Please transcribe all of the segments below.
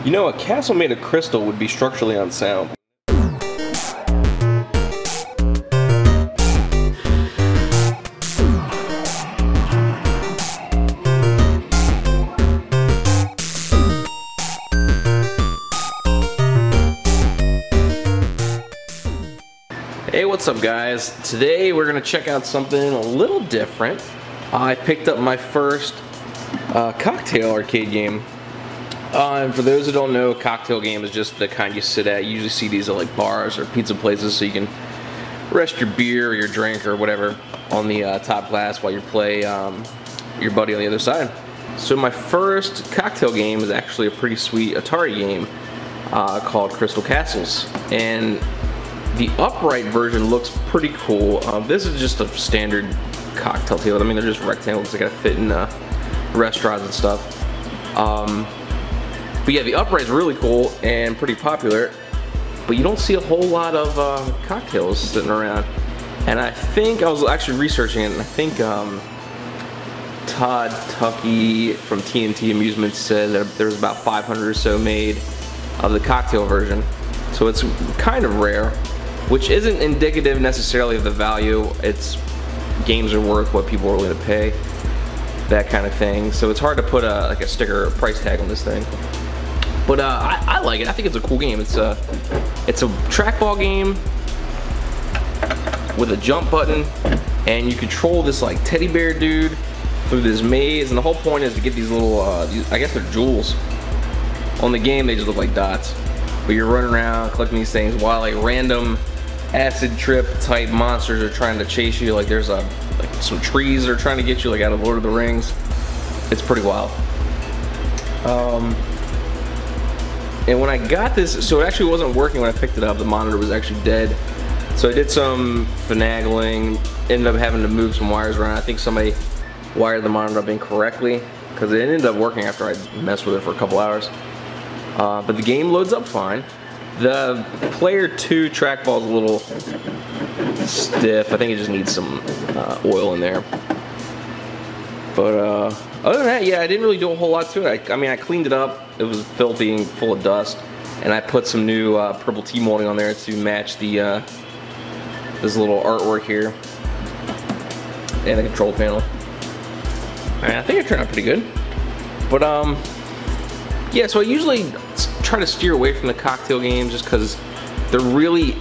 You know, a castle made of crystal would be structurally unsound. Hey, what's up guys? Today we're gonna check out something a little different. I picked up my first cocktail arcade game. And for those who don't know, a cocktail game is just the kind you sit at. You usually see these at like bars or pizza places, so you can rest your beer or your drink or whatever on the top glass while you play your buddy on the other side. So my first cocktail game is actually a pretty sweet Atari game called Crystal Castles. And the upright version looks pretty cool. This is just a standard cocktail table. I mean, they're just rectangles that gotta fit in restaurants and stuff. But yeah, the upright is really cool and pretty popular, but you don't see a whole lot of cocktails sitting around. And I think, I was actually researching it, and I think Todd Tuckey from TNT Amusements said that there was about 500 or so made of the cocktail version. So it's kind of rare, which isn't indicative necessarily of the value. It's games are worth what people are willing to pay, that kind of thing. So it's hard to put like a sticker or a price tag on this thing. But I like it. I think it's a cool game. It's a trackball game with a jump button, and you control this like teddy bear dude through this maze. And the whole point is to get these little, I guess they're jewels. On the game, they just look like dots. But you're running around collecting these things while like random acid trip type monsters are trying to chase you. Like there's like some trees that are trying to get you, like out of Lord of the Rings. It's pretty wild. And when I got this, so it actually wasn't working when I picked it up. The monitor was actually dead. So I did some finagling, ended up having to move some wires around. I think somebody wired the monitor up incorrectly, because it ended up working after I messed with it for a couple hours. But the game loads up fine. The player 2 trackball is a little stiff. I think it just needs some oil in there. But other than that, yeah, I didn't really do a whole lot to it. I mean, I cleaned it up. It was filthy and full of dust, and I put some new purple tea molding on there to match the this little artwork here and the control panel. And I think it turned out pretty good. But yeah, so I usually try to steer away from the cocktail games just because they're really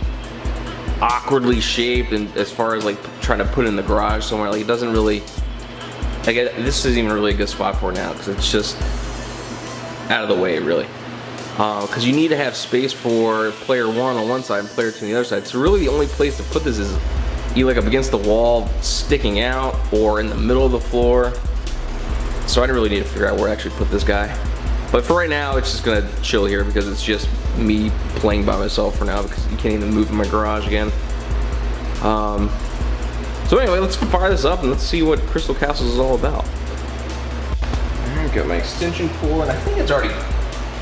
awkwardly shaped, and as far as like trying to put it in the garage somewhere, like it doesn't really, like this isn't even really a good spot for it now because it's just out of the way really. Because you need to have space for player 1 on one side and player 2 on the other side. So really the only place to put this is either like up against the wall sticking out or in the middle of the floor. So I didn't really need to figure out where to actually put this guy. But for right now, it's just gonna chill here because it's just me playing by myself for now because you can't even move in my garage again. So anyway, let's fire this up and let's see what Crystal Castles is all about. Alright, got my extension cord. I think it's already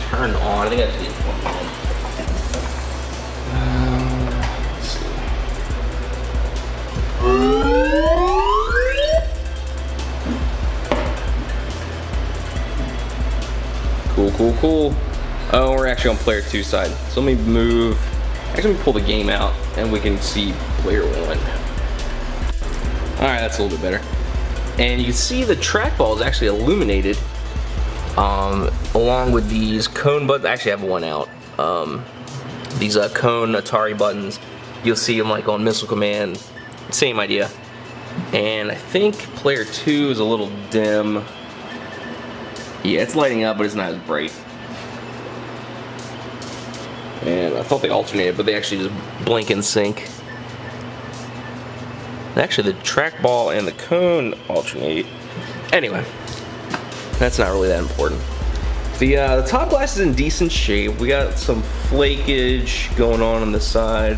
turned on. I think I just need to plug it in. Let's see. Cool, cool, cool. Oh, we're actually on player 2 side. So let me move. Actually, let me pull the game out and we can see player 1. Alright, that's a little bit better. And you can see the trackball is actually illuminated along with these cone buttons. Actually, I have one out. These cone Atari buttons. You'll see them like on Missile Command. Same idea. And I think player 2 is a little dim. Yeah, it's lighting up, but it's not as bright. And I thought they alternated, but they actually just blink and sync. Actually, the trackball and the cone alternate. Anyway, that's not really that important. The top glass is in decent shape. We got some flakage going on the side,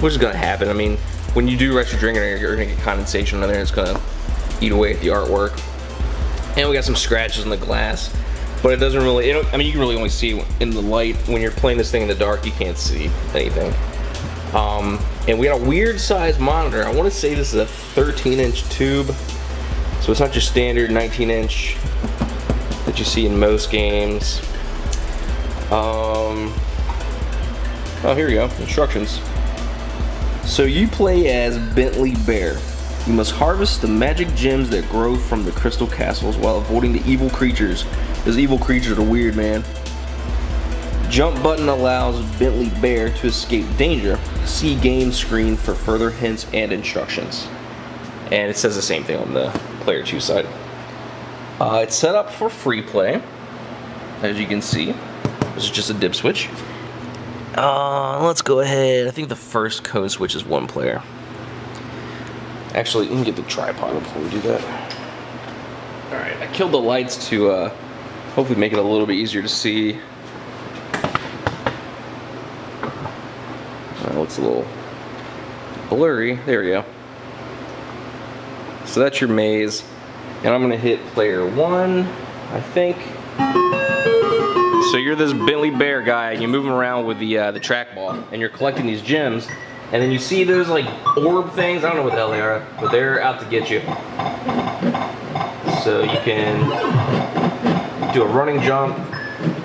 which is gonna happen. I mean, when you do rest your drink in there, you're gonna get condensation in there. It's gonna eat away at the artwork. And we got some scratches on the glass, but it doesn't really. I mean, you can really only see in the light. When you're playing this thing in the dark, you can't see anything. And we got a weird size monitor. I want to say this is a 13-inch tube, so it's not your standard 19-inch that you see in most games. Oh, here we go, instructions. So you play as Bentley Bear. You must harvest the magic gems that grow from the crystal castles while avoiding the evil creatures. Those evil creatures are weird, man. Jump button allows Bentley Bear to escape danger. See game screen for further hints and instructions. And it says the same thing on the player 2 side. It's set up for free play, as you can see. This is just a dip switch. Let's go ahead. I think the first code switch is 1 player. Actually, let me get the tripod before we do that. Alright, I killed the lights to hopefully make it a little bit easier to see. It looks a little blurry. There we go. So that's your maze. And I'm going to hit player 1, I think. So you're this Bentley Bear guy, and you move him around with the trackball, and you're collecting these gems. And then you see those like orb things, I don't know what the hell they are, but they're out to get you. So you can do a running jump,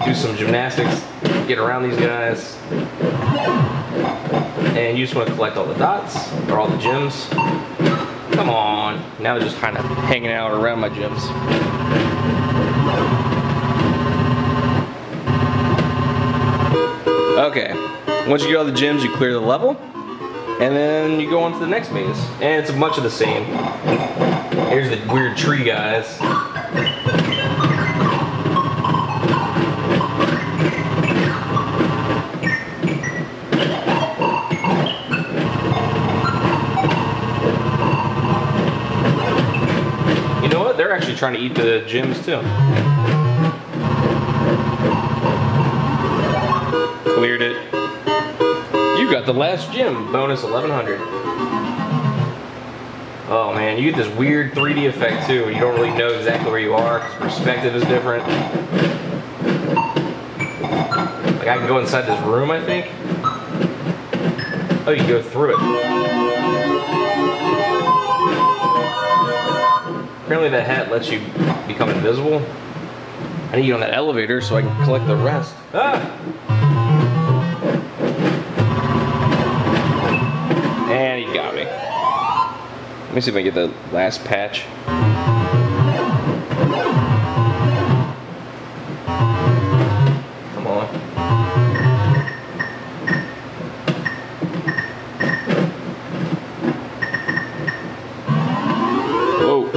do some gymnastics, get around these guys. And you just want to collect all the dots, or all the gems. Come on, now they're just kind of hanging out around my gems. Okay, once you get all the gems, you clear the level. And then you go on to the next maze, and it's much of the same. Here's the weird tree guys. You know what? They're actually trying to eat the gems too. Cleared it. You got the last gem, bonus 1100. Oh man, you get this weird 3D effect too. You don't really know exactly where you are because perspective is different. Like I can go inside this room, I think. Oh, you can go through it. Apparently that hat lets you become invisible. I need to get on that elevator so I can collect the rest. Ah! And he got me. Let me see if I can get the last patch. Come on. Whoa.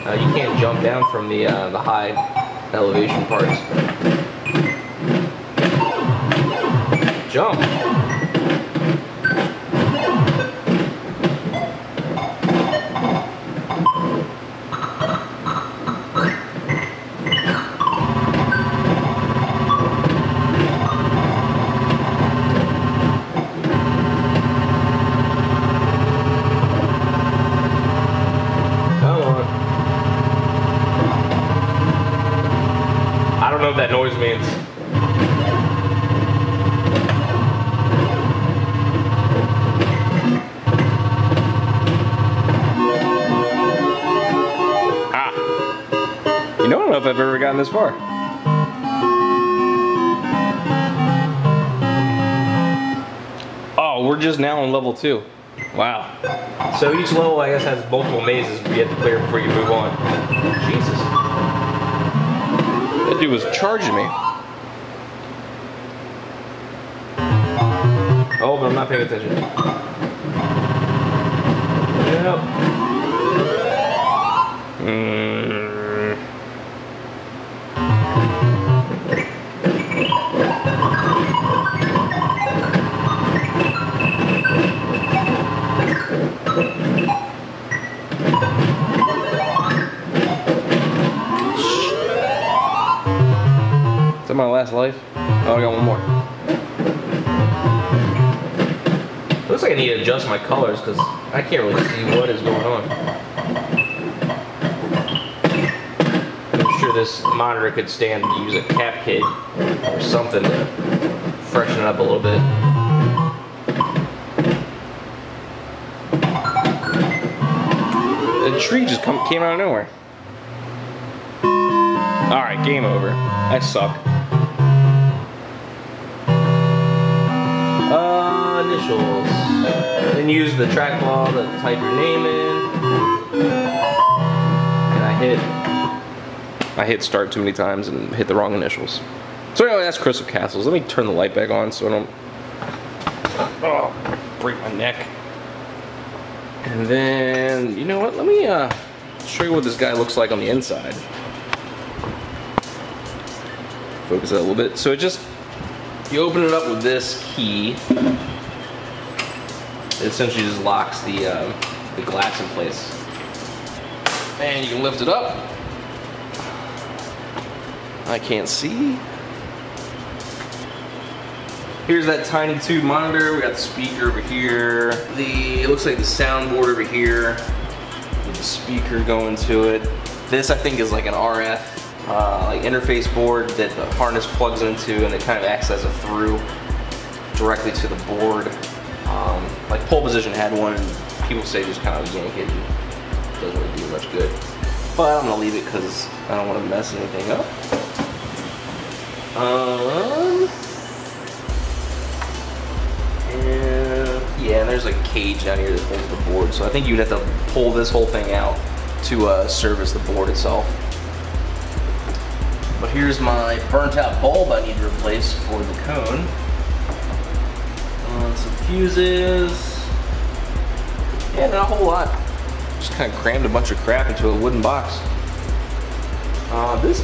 You can't jump down from the high elevation parts. Jump. I don't know what that noise means. Ah. You know, I don't know if I've ever gotten this far. Oh, we're just now on level 2. Wow. So each level, I guess, has multiple mazes you have to clear before you move on. Jesus. That dude was charging me. Oh, but I'm not paying attention. Yep. Is that my last life? Oh, I got one more. Looks like I need to adjust my colors because I can't really see what is going on. I'm sure this monitor could stand to use a cap kit or something to freshen it up a little bit. The tree just came out of nowhere. Alright, game over. I suck. Initials. Then use the trackball to type your name in. And I hit start too many times and hit the wrong initials. So anyway, that's Crystal Castles. Let me turn the light back on so I don't break my neck. And then, you know what, let me show you what this guy looks like on the inside. Focus that a little bit. So you open it up with this key. It essentially just locks the glass in place. And you can lift it up. I can't see. Here's that tiny tube monitor. We got the speaker over here. It looks like the soundboard over here with the speaker going to it. This I think is like an RF like interface board that the harness plugs into, and it kind of acts as a through directly to the board. Like Pole Position had one, and people say just kind of yank it and it doesn't really do much good. But I'm gonna leave it because I don't want to mess anything up. Yeah, and there's like a cage down here that holds the board, so I think you'd have to pull this whole thing out to service the board itself. But here's my burnt out bulb I need to replace for the cone. Some fuses. Yeah, not a whole lot. Just kind of crammed a bunch of crap into a wooden box.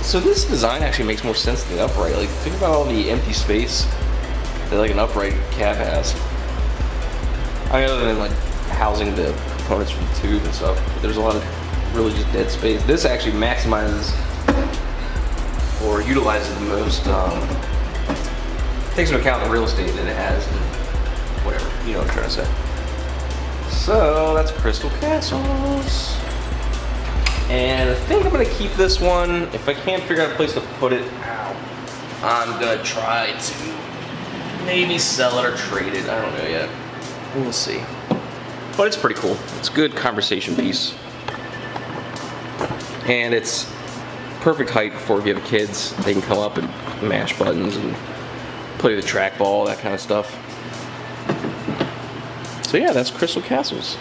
So this design actually makes more sense than the upright. Like, think about all the empty space that like an upright cab has. I mean, other than like housing the components for the tube and stuff, but there's a lot of really just dead space. This actually maximizes or utilizes the most, takes into account the real estate that it has and whatever, you know what I'm trying to say. So that's Crystal Castles. And I think I'm gonna keep this one. If I can't figure out a place to put it, I'm gonna try to maybe sell it or trade it. I don't know yet. We'll see. But it's pretty cool. It's a good conversation piece. And it's perfect height for if you have kids. They can come up and mash buttons and play with the trackball, that kind of stuff. So yeah, that's Crystal Castles.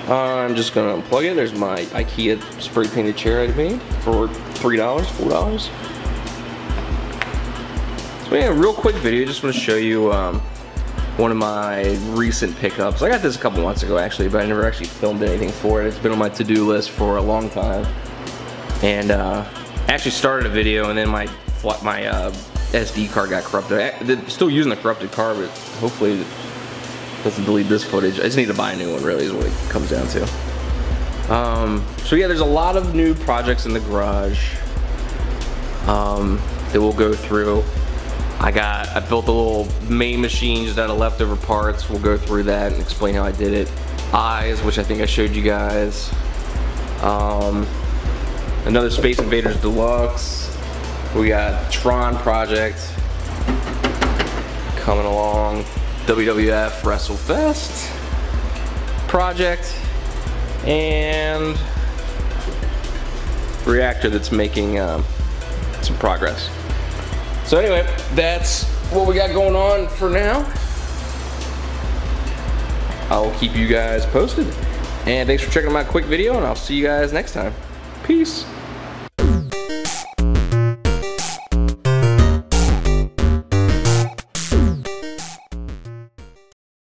I'm just gonna unplug it. There's my IKEA spray painted chair I made for $3, $4. So yeah, real quick video. Just want to show you one of my recent pickups. I got this a couple months ago actually, but I never actually filmed anything for it. It's been on my to-do list for a long time. And actually started a video, and then my SD card got corrupted. They're still using the corrupted card, but hopefully it doesn't delete this footage. I just need to buy a new one, really, is what it comes down to. So yeah, there's a lot of new projects in the garage that we'll go through. I built a little main machine just out of leftover parts. We'll go through that and explain how I did it. Eyes, which I think I showed you guys. Another Space Invaders Deluxe. We got Tron project coming along. WWF WrestleFest project, and reactor that's making some progress. So anyway, that's what we got going on for now. I'll keep you guys posted. And thanks for checking out my quick video, and I'll see you guys next time. Peace.